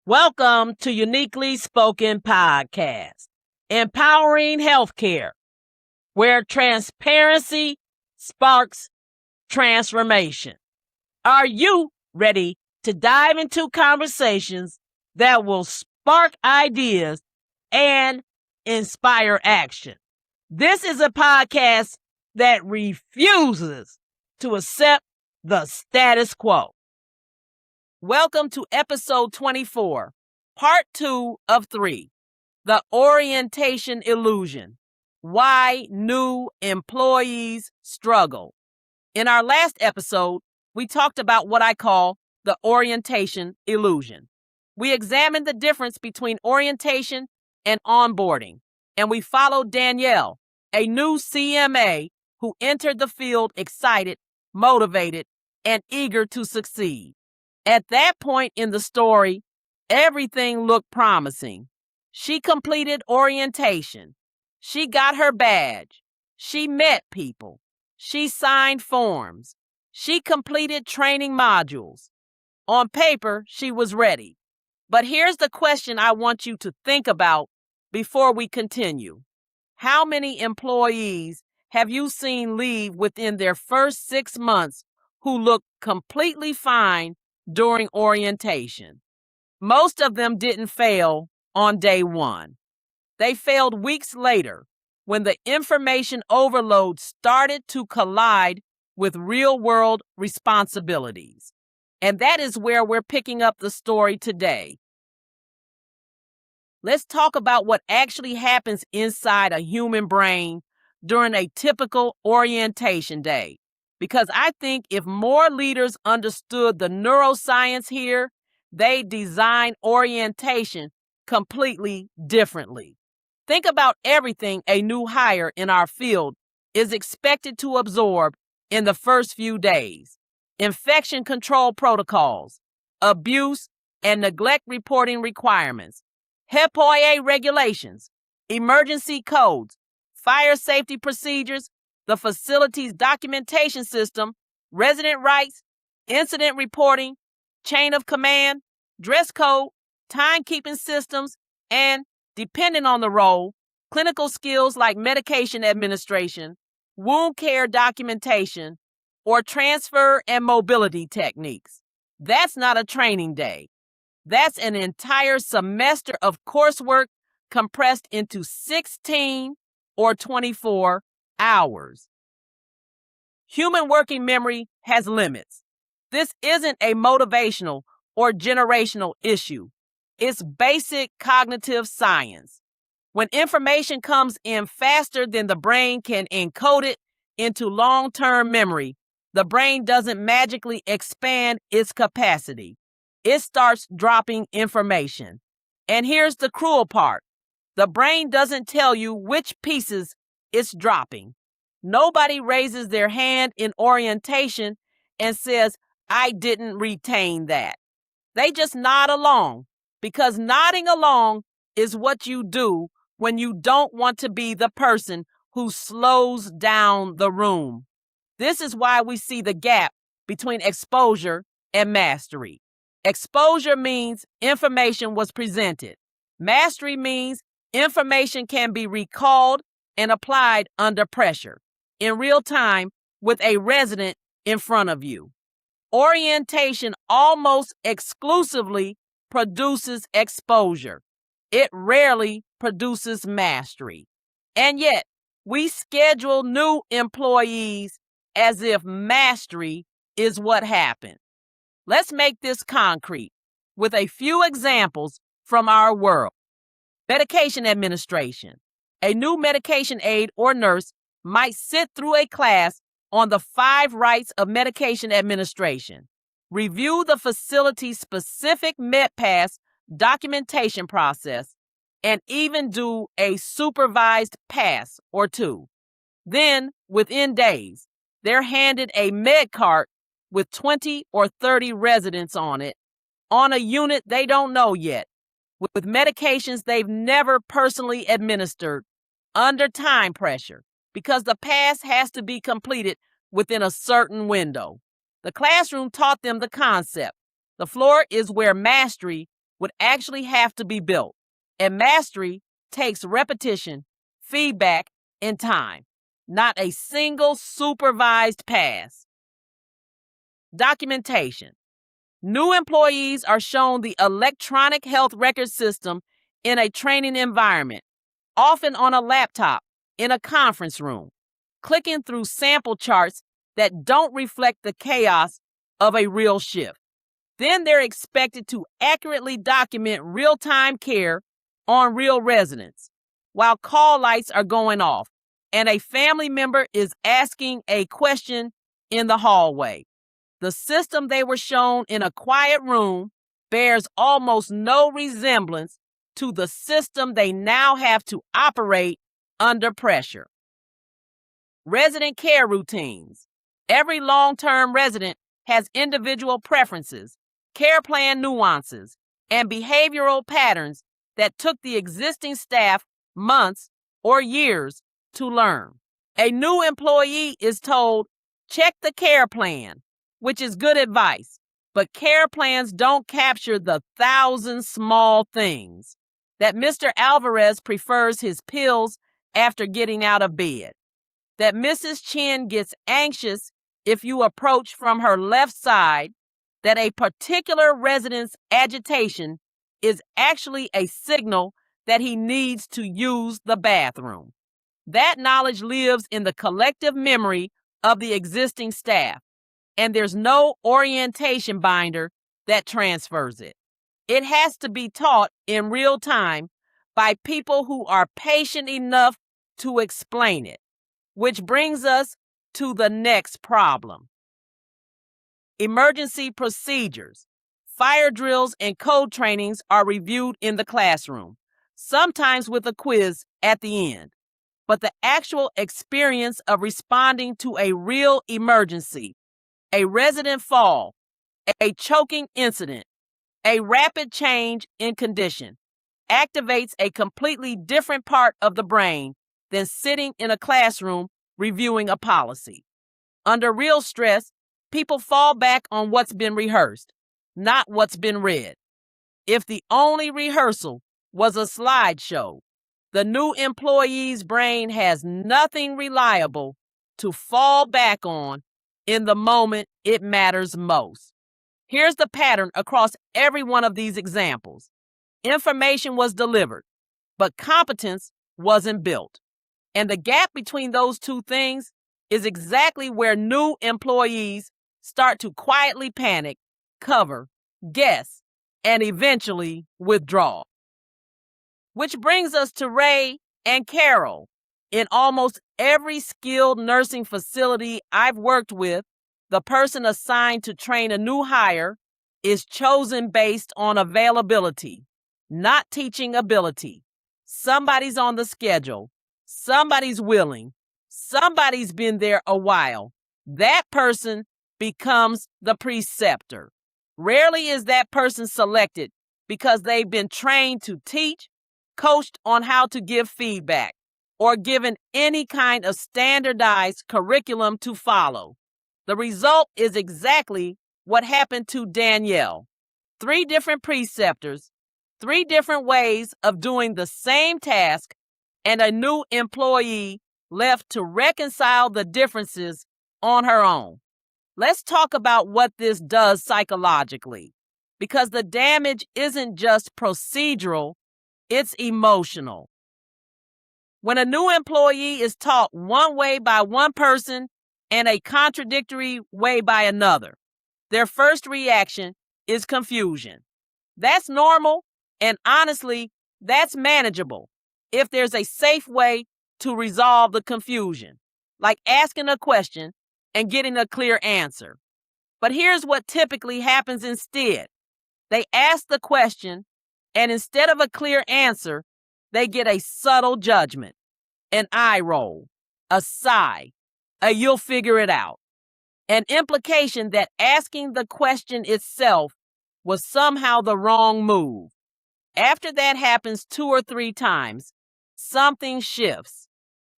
Welcome to Uniquely Spoken Podcast, empowering healthcare, where transparency sparks transformation. Are you ready to dive into conversations that will spark ideas and inspire action? This is a podcast that refuses to accept the status quo. Welcome to episode 24, part 2 of 3, the orientation illusion, why new employees struggle. In our last episode, we talked about what I call the orientation illusion. We examined the difference between orientation and onboarding, and we followed Danielle, a new CMA who entered the field excited, motivated, and eager to succeed. At that point in the story, everything looked promising. She completed orientation. She got her badge. She met people. She signed forms. She completed training modules. On paper, she was ready. But here's the question I want you to think about before we continue. How many employees have you seen leave within their first 6 months who look completely fine during orientation? Most of them didn't fail on day one. They failed weeks later when the information overload started to collide with real-world responsibilities. And that is where we're picking up the story today. Let's talk about what actually happens inside a human brain during a typical orientation day. Because I think if more leaders understood the neuroscience here, they'd design orientation completely differently. Think about everything a new hire in our field is expected to absorb in the first few days. Infection control protocols, abuse and neglect reporting requirements, HEPA regulations, emergency codes, fire safety procedures, the facility's documentation system, resident rights, incident reporting, chain of command, dress code, timekeeping systems, and, depending on the role, clinical skills like medication administration, wound care documentation, or transfer and mobility techniques. That's not a training day. That's an entire semester of coursework compressed into 16 or 24 hours. Human working memory has limits. This isn't a motivational or generational issue. It's basic cognitive science. When information comes in faster than the brain can encode it into long-term memory, the brain doesn't magically expand its capacity. It starts dropping information. And here's the cruel part. The brain doesn't tell you which pieces it's dropping. Nobody raises their hand in orientation and says, I didn't retain that. They just nod along, because nodding along is what you do when you don't want to be the person who slows down the room. This is why we see the gap between exposure and mastery. Exposure means information was presented. Mastery means information can be recalled and applied under pressure, in real time, with a resident in front of you. Orientation almost exclusively produces exposure. It rarely produces mastery. And yet, we schedule new employees as if mastery is what happened. Let's make this concrete with a few examples from our world. Medication administration. A new medication aide or nurse might sit through a class on the 5 rights of medication administration, review the facility's specific MedPass documentation process, and even do a supervised pass or 2. Then, within days, they're handed a med cart with 20 or 30 residents on it, on a unit they don't know yet, with medications they've never personally administered, under time pressure, because the pass has to be completed within a certain window. The classroom taught them the concept. The floor is where mastery would actually have to be built. And mastery takes repetition, feedback, and time, not a single supervised pass. Documentation. New employees are shown the electronic health record system in a training environment, often on a laptop, in a conference room, clicking through sample charts that don't reflect the chaos of a real shift. Then they're expected to accurately document real-time care on real residents while call lights are going off and a family member is asking a question in the hallway. The system they were shown in a quiet room bears almost no resemblance to the system they now have to operate under pressure. Resident care routines. Every long-term resident has individual preferences, care plan nuances, and behavioral patterns that took the existing staff months or years to learn. A new employee is told, check the care plan, which is good advice, but care plans don't capture the 1,000 small things. That Mr. Alvarez prefers his pills after getting out of bed. That Mrs. Chen gets anxious if you approach from her left side. That a particular resident's agitation is actually a signal that he needs to use the bathroom. That knowledge lives in the collective memory of the existing staff, and there's no orientation binder that transfers it. It has to be taught in real time by people who are patient enough to explain it, which brings us to the next problem. Emergency procedures. Fire drills and code trainings are reviewed in the classroom, sometimes with a quiz at the end. But the actual experience of responding to a real emergency, a resident fall, a choking incident, a rapid change in condition, activates a completely different part of the brain than sitting in a classroom reviewing a policy. Under real stress, people fall back on what's been rehearsed, not what's been read. If the only rehearsal was a slideshow, the new employee's brain has nothing reliable to fall back on in the moment it matters most. Here's the pattern across every one of these examples. Information was delivered, but competence wasn't built. And the gap between those two things is exactly where new employees start to quietly panic, cover, guess, and eventually withdraw. Which brings us to Ray and Carol. In almost every skilled nursing facility I've worked with, the person assigned to train a new hire is chosen based on availability, not teaching ability. Somebody's on the schedule. Somebody's willing. Somebody's been there a while. That person becomes the preceptor. Rarely is that person selected because they've been trained to teach, coached on how to give feedback, or given any kind of standardized curriculum to follow. The result is exactly what happened to Danielle. 3 different preceptors, 3 different ways of doing the same task, and a new employee left to reconcile the differences on her own. Let's talk about what this does psychologically, because the damage isn't just procedural, it's emotional. When a new employee is taught one way by one person and a contradictory way by another, their first reaction is confusion. That's normal, and honestly, that's manageable if there's a safe way to resolve the confusion, like asking a question and getting a clear answer. But here's what typically happens instead. They ask the question, and instead of a clear answer, they get a subtle judgment, an eye roll, a sigh, a you'll figure it out, an implication that asking the question itself was somehow the wrong move. After that happens 2 or 3 times, something shifts.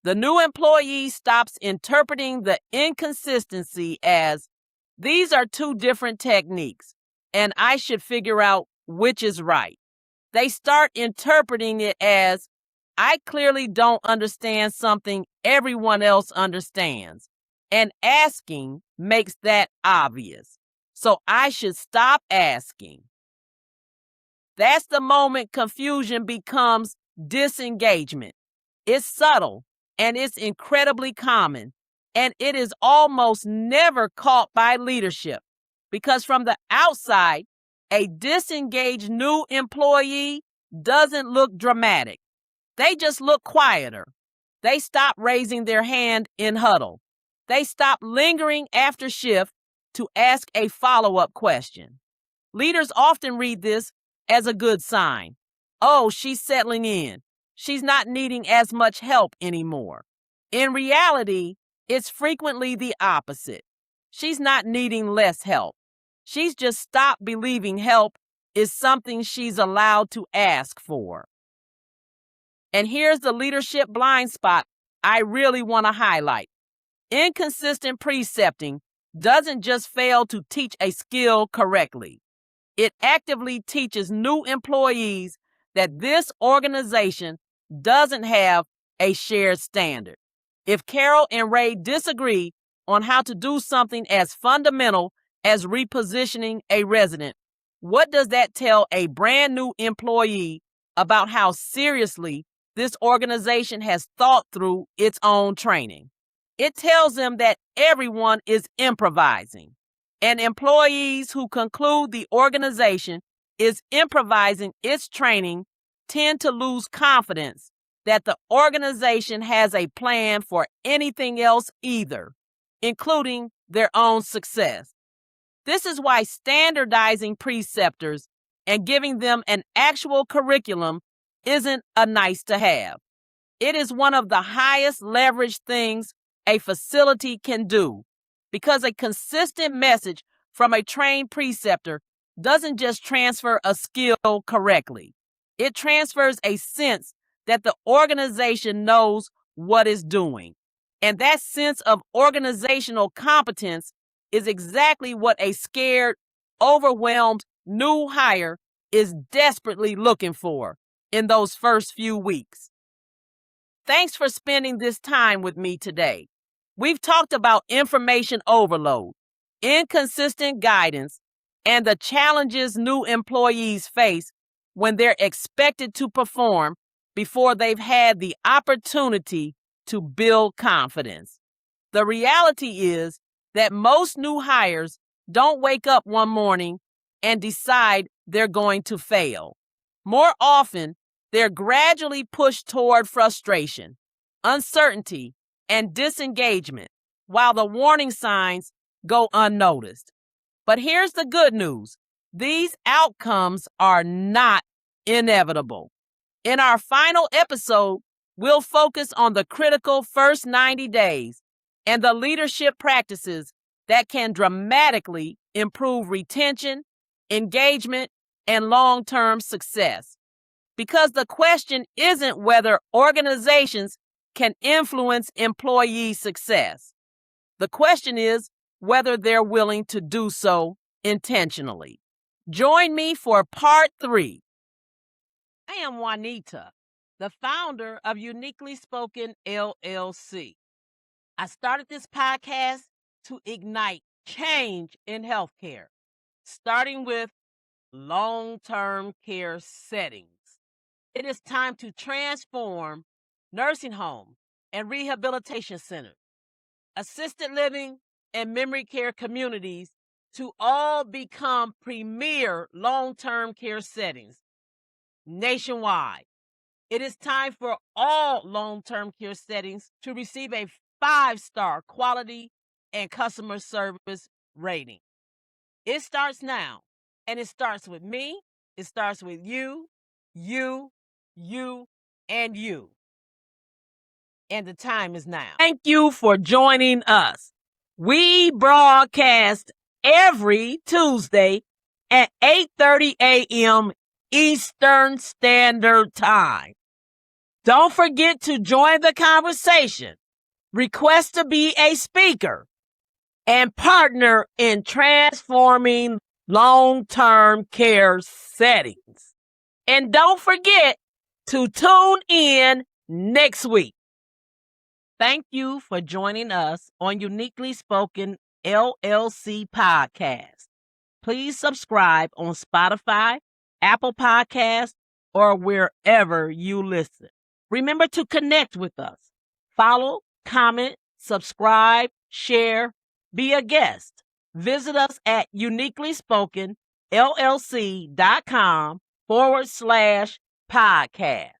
The new employee stops interpreting the inconsistency as, these are 2 different techniques, and I should figure out which is right. They start interpreting it as, I clearly don't understand something everyone else understands. And asking makes that obvious. So I should stop asking. That's the moment confusion becomes disengagement. It's subtle and it's incredibly common. And it is almost never caught by leadership because from the outside, a disengaged new employee doesn't look dramatic. They just look quieter. They stop raising their hand in huddle. They stop lingering after shift to ask a follow-up question. Leaders often read this as a good sign. Oh, she's settling in. She's not needing as much help anymore. In reality, it's frequently the opposite. She's not needing less help. She's just stopped believing help is something she's allowed to ask for. And here's the leadership blind spot I really want to highlight. Inconsistent precepting doesn't just fail to teach a skill correctly. It actively teaches new employees that this organization doesn't have a shared standard. If Carol and Ray disagree on how to do something as fundamental as repositioning a resident, what does that tell a brand new employee about how seriously this organization has thought through its own training? It tells them that everyone is improvising. And employees who conclude the organization is improvising its training tend to lose confidence that the organization has a plan for anything else either, including their own success. This is why standardizing preceptors and giving them an actual curriculum isn't a nice to have. It is one of the highest leverage things a facility can do, because a consistent message from a trained preceptor doesn't just transfer a skill correctly. It transfers a sense that the organization knows what it's doing. And that sense of organizational competence is exactly what a scared, overwhelmed new hire is desperately looking for in those first few weeks. Thanks for spending this time with me today. We've talked about information overload, inconsistent guidance, and the challenges new employees face when they're expected to perform before they've had the opportunity to build confidence. The reality is that most new hires don't wake up one morning and decide they're going to fail. More often, they're gradually pushed toward frustration, uncertainty, and disengagement, while the warning signs go unnoticed. But here's the good news. These outcomes are not inevitable. In our final episode, we'll focus on the critical first 90 days and the leadership practices that can dramatically improve retention, engagement, and long-term success. Because the question isn't whether organizations can influence employee success. The question is whether they're willing to do so intentionally. Join me for part 3. I am Juanita, the founder of Uniquely Spoken LLC. I started this podcast to ignite change in healthcare, starting with long-term care settings. It is time to transform nursing homes and rehabilitation centers, assisted living and memory care communities to all become premier long-term care settings nationwide. It is time for all long-term care settings to receive a 5-star quality and customer service rating. It starts now, and it starts with me. It starts with you, and you. And the time is now. Thank you for joining us. We broadcast every Tuesday at 8:30 a.m. Eastern Standard Time. Don't forget to join the conversation, request to be a speaker, and partner in transforming long-term care settings. And don't forget to tune in next week. Thank you for joining us on Uniquely Spoken LLC podcast. Please subscribe on Spotify, Apple Podcasts, or wherever you listen. Remember to connect with us. Follow, comment, subscribe, share, be a guest. Visit us at uniquelyspokenllc.com/podcast.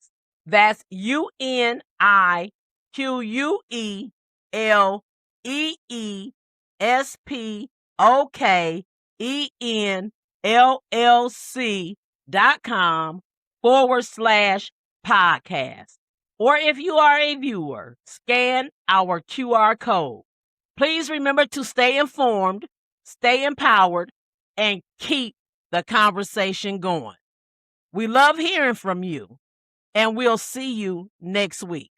That's UNIQUELEESPOKENLC.com/podcast. Or if you are a viewer, scan our QR code. Please remember to stay informed, stay empowered, and keep the conversation going. We love hearing from you, and we'll see you next week.